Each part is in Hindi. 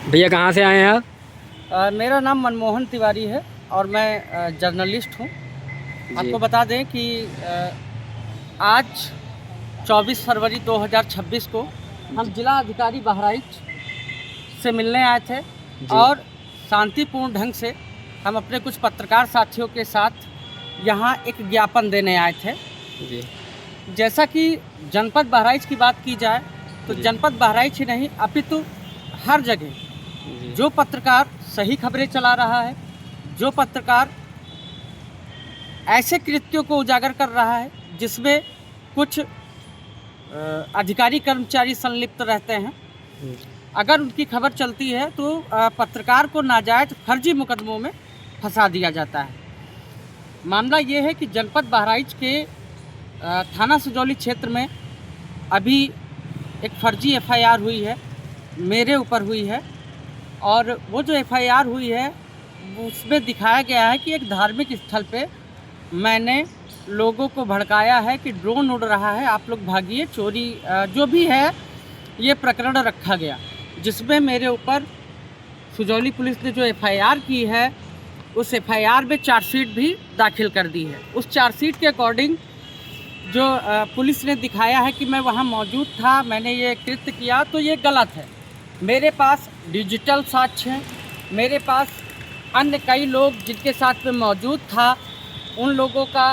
भैया कहाँ से आए हैं आप? मेरा नाम मनमोहन तिवारी है और मैं जर्नलिस्ट हूँ। जी। आपको बता दें कि आज 24 फरवरी 2026 को हम जिला अधिकारी बहराइच से मिलने आए थे जी। और शांतिपूर्ण ढंग से हम अपने कुछ पत्रकार साथियों के साथ यहाँ एक ज्ञापन देने आए थे। जी। जैसा कि जनपद बहराइच की बात की जाए तो जी। जनपद बहराइच ही नहीं अपितु हर जगह जी। जो पत्रकार सही खबरें चला रहा है, जो पत्रकार ऐसे कृत्यों को उजागर कर रहा है जिसमें कुछ अधिकारी कर्मचारी संलिप्त रहते हैं, अगर उनकी खबर चलती है तो पत्रकार को नाजायज फर्जी मुकदमों में फंसा दिया जाता है। मामला ये है कि जनपद बहराइच के थाना सुजौली क्षेत्र में अभी एक फर्जी एफआईआर हुई है, मेरे ऊपर हुई है। और वो जो एफआईआर हुई है उसमें दिखाया गया है कि एक धार्मिक स्थल पे मैंने लोगों को भड़काया है कि ड्रोन उड़ रहा है, आप लोग भागिए, चोरी जो भी है ये प्रकरण रखा गया, जिसमें मेरे ऊपर सुजौली पुलिस ने जो एफआईआर की है उस एफआईआर में चार्जशीट भी दाखिल कर दी है। उस चार्जशीट के अकॉर्डिंग जो पुलिस ने दिखाया है कि मैं वहाँ मौजूद था, मैंने ये कृत्य किया, तो ये गलत है। मेरे पास डिजिटल साक्ष्य हैं, मेरे पास अन्य कई लोग जिनके साथ में मौजूद था उन लोगों का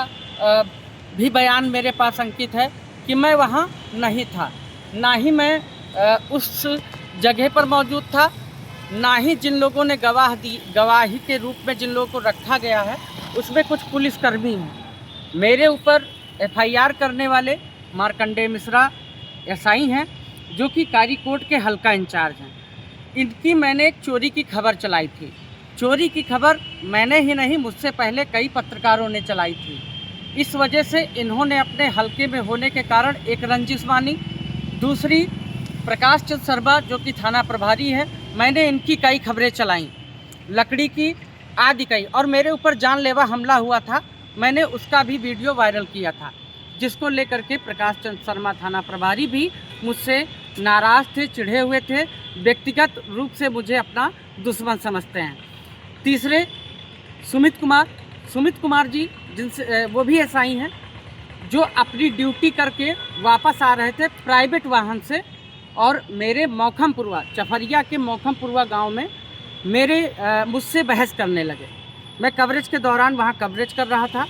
भी बयान मेरे पास अंकित है कि मैं वहाँ नहीं था, ना ही मैं उस जगह पर मौजूद था, ना ही जिन लोगों ने गवाही के रूप में जिन लोगों को रखा गया है उसमें कुछ पुलिसकर्मी हैं। मेरे ऊपर एफआईआर करने वाले मार्कंडेय मिश्रा एसआई हैं जो कि कारीकोट के हल्का इंचार्ज हैं। इनकी मैंने एक चोरी की खबर चलाई थी। चोरी की खबर मैंने ही नहीं, मुझसे पहले कई पत्रकारों ने चलाई थी। इस वजह से इन्होंने अपने हल्के में होने के कारण एक रंजिश मानी। दूसरी, प्रकाश चंद्र शर्मा जो कि थाना प्रभारी है, मैंने इनकी कई खबरें चलाई, लकड़ी की आदि कई, और मेरे ऊपर जानलेवा हमला हुआ था, मैंने उसका भी वीडियो वायरल किया था, जिसको लेकर के प्रकाश चंद्र शर्मा थाना प्रभारी भी मुझसे नाराज़ थे, चिढ़े हुए थे, व्यक्तिगत रूप से मुझे अपना दुश्मन समझते हैं। तीसरे, सुमित कुमार जी, जिनसे वो भी एसआई हैं, जो अपनी ड्यूटी करके वापस आ रहे थे प्राइवेट वाहन से और मेरे मौखमपुरवा, चफरिया के मौखमपुरवा गांव में मुझसे बहस करने लगे। मैं कवरेज के दौरान वहां कवरेज कर रहा था,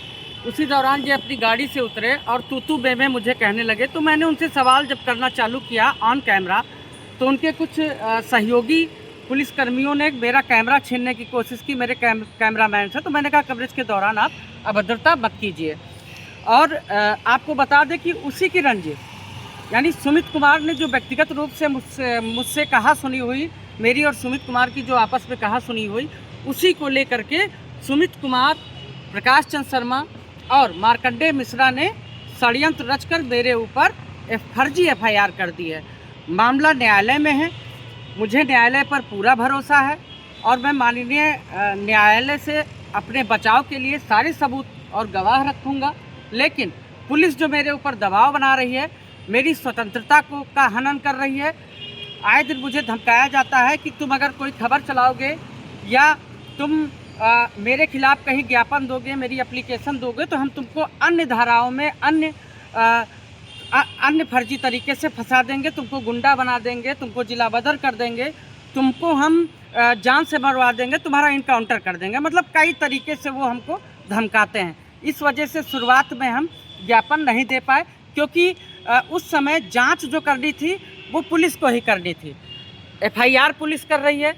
उसी दौरान ये अपनी गाड़ी से उतरे और तू बे मुझे कहने लगे। तो मैंने उनसे सवाल जब करना चालू किया ऑन कैमरा तो उनके कुछ सहयोगी पुलिसकर्मियों ने मेरा कैमरा छीनने की कोशिश की, मेरे कैमरामैन से। तो मैंने कहा कवरेज के दौरान आप अभद्रता मत कीजिए। और आपको बता दें कि उसी की रंजिश, यानी सुमित कुमार ने जो व्यक्तिगत रूप से मुझसे कहा सुनी हुई, मेरी और सुमित कुमार की जो आपस में कहा सुनी हुई, उसी को लेकर के सुमित कुमार, प्रकाश चंद्र शर्मा और मार्कंडेय मिश्रा ने षड्यंत्र रचकर मेरे ऊपर फर्जी एफआईआर कर दी है। मामला न्यायालय में है, मुझे न्यायालय पर पूरा भरोसा है और मैं माननीय न्यायालय से अपने बचाव के लिए सारे सबूत और गवाह रखूँगा। लेकिन पुलिस जो मेरे ऊपर दबाव बना रही है, मेरी स्वतंत्रता का हनन कर रही है। आए दिन मुझे धमकाया जाता है कि तुम अगर कोई खबर चलाओगे या तुम मेरे खिलाफ कहीं ज्ञापन दोगे, मेरी एप्लीकेशन दोगे, तो हम तुमको अन्य धाराओं में अन्य फर्जी तरीके से फंसा देंगे, तुमको गुंडा बना देंगे, तुमको जिला बदर कर देंगे, तुमको हम जान से मरवा देंगे, तुम्हारा इनकाउंटर कर देंगे। मतलब कई तरीके से वो हमको धमकाते हैं। इस वजह से शुरुआत में हम ज्ञापन नहीं दे पाए, क्योंकि उस समय जांच जो करनी थी वो पुलिस को ही करनी थी। एफआईआर पुलिस कर रही है,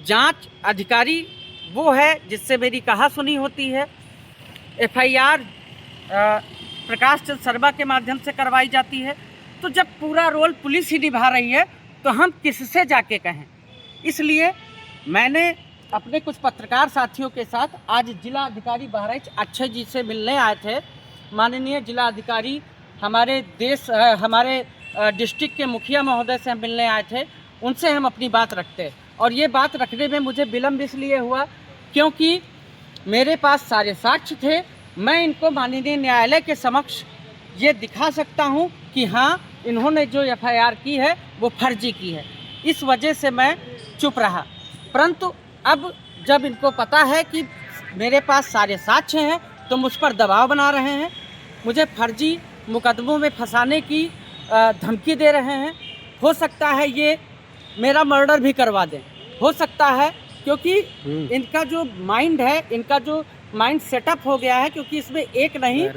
जांच अधिकारी वो है जिससे मेरी कहा सुनी होती है। एफआईआर प्रकाश चंद्र शर्मा के माध्यम से करवाई जाती है। तो जब पूरा रोल पुलिस ही निभा रही है तो हम किससे जाके कहें। इसलिए मैंने अपने कुछ पत्रकार साथियों के साथ आज जिला अधिकारी बहराइच अक्षय जी से मिलने आए थे। माननीय जिला अधिकारी हमारे डिस्ट्रिक्ट के मुखिया महोदय से हम मिलने आए थे, उनसे हम अपनी बात रखते। और ये बात रखने में मुझे विलम्ब इसलिए हुआ क्योंकि मेरे पास सारे साक्ष्य थे। मैं इनको माननीय न्यायालय के समक्ष ये दिखा सकता हूँ कि हाँ, इन्होंने जो एफआईआर की है वो फर्जी की है। इस वजह से मैं चुप रहा। परंतु अब जब इनको पता है कि मेरे पास सारे साक्ष्य हैं तो मुझ पर दबाव बना रहे हैं, मुझे फर्जी मुकदमों में फंसाने की धमकी दे रहे हैं। हो सकता है ये मेरा मर्डर भी करवा दें, हो सकता है, क्योंकि इनका जो माइंड है, इनका जो माइंड सेटअप हो गया है, क्योंकि इसमें एक नहीं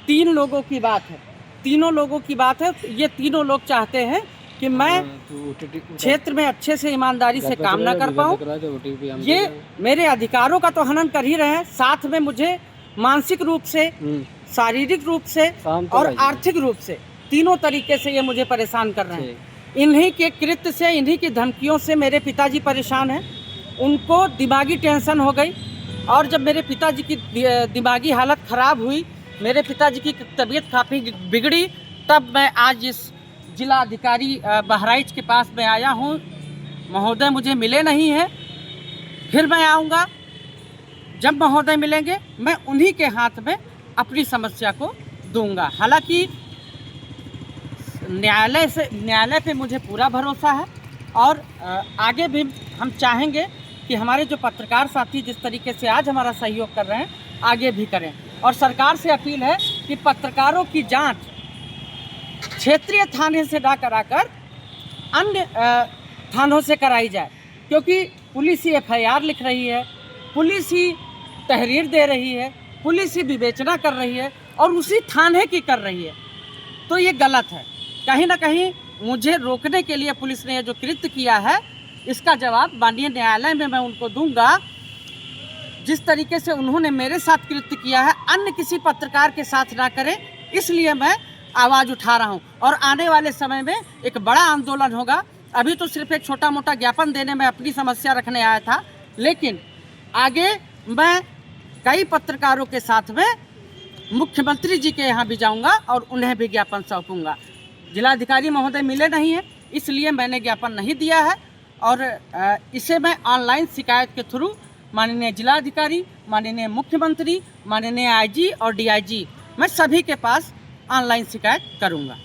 3 लोगों की बात है, तीनों लोगों की बात है। ये तीनों लोग चाहते हैं कि मैं क्षेत्र में अच्छे से ईमानदारी से काम ना कर पाऊँ। ये मेरे अधिकारों का तो हनन कर ही रहे हैं, साथ में मुझे मानसिक रूप से, शारीरिक रूप से और आर्थिक रूप से, तीनों तरीके से ये मुझे परेशान कर रहे हैं। इन्हीं के कृत्य से, इन्हीं की धमकियों से मेरे पिताजी परेशान हैं। उनको दिमागी टेंशन हो गई, और जब मेरे पिताजी की दिमागी हालत ख़राब हुई, मेरे पिताजी की तबीयत काफ़ी बिगड़ी, तब मैं आज इस जिला अधिकारी बहराइच के पास में आया हूँ। महोदय मुझे मिले नहीं हैं, फिर मैं आऊँगा। जब महोदय मिलेंगे मैं उन्हीं के हाथ में अपनी समस्या को दूंगा। हालांकि न्यायालय पे मुझे पूरा भरोसा है, और आगे भी हम चाहेंगे कि हमारे जो पत्रकार साथी जिस तरीके से आज हमारा सहयोग कर रहे हैं, आगे भी करें। और सरकार से अपील है कि पत्रकारों की जांच क्षेत्रीय थाने से ना कराकर अन्य थानों से कराई जाए, क्योंकि पुलिस ही FIR लिख रही है, पुलिस ही तहरीर दे रही है, पुलिस ही विवेचना कर रही है, और उसी थाने की कर रही है। तो ये गलत है। कहीं ना कहीं मुझे रोकने के लिए पुलिस ने जो कृत्य किया है, इसका जवाब माननीय न्यायालय में मैं उनको दूंगा। जिस तरीके से उन्होंने मेरे साथ कृत्य किया है, अन्य किसी पत्रकार के साथ ना करें, इसलिए मैं आवाज़ उठा रहा हूं। और आने वाले समय में एक बड़ा आंदोलन होगा। अभी तो सिर्फ एक छोटा मोटा ज्ञापन देने में अपनी समस्या रखने आया था, लेकिन आगे मैं कई पत्रकारों के साथ में मुख्यमंत्री जी के यहाँ भी जाऊँगा और उन्हें भी ज्ञापन सौंपूँगा। जिलाधिकारी महोदय मिले नहीं हैं, इसलिए मैंने ज्ञापन नहीं दिया है, और इसे मैं ऑनलाइन शिकायत के थ्रू माननीय जिलाधिकारी, माननीय मुख्यमंत्री, माननीय IG और DIG, मैं सभी के पास ऑनलाइन शिकायत करूंगा।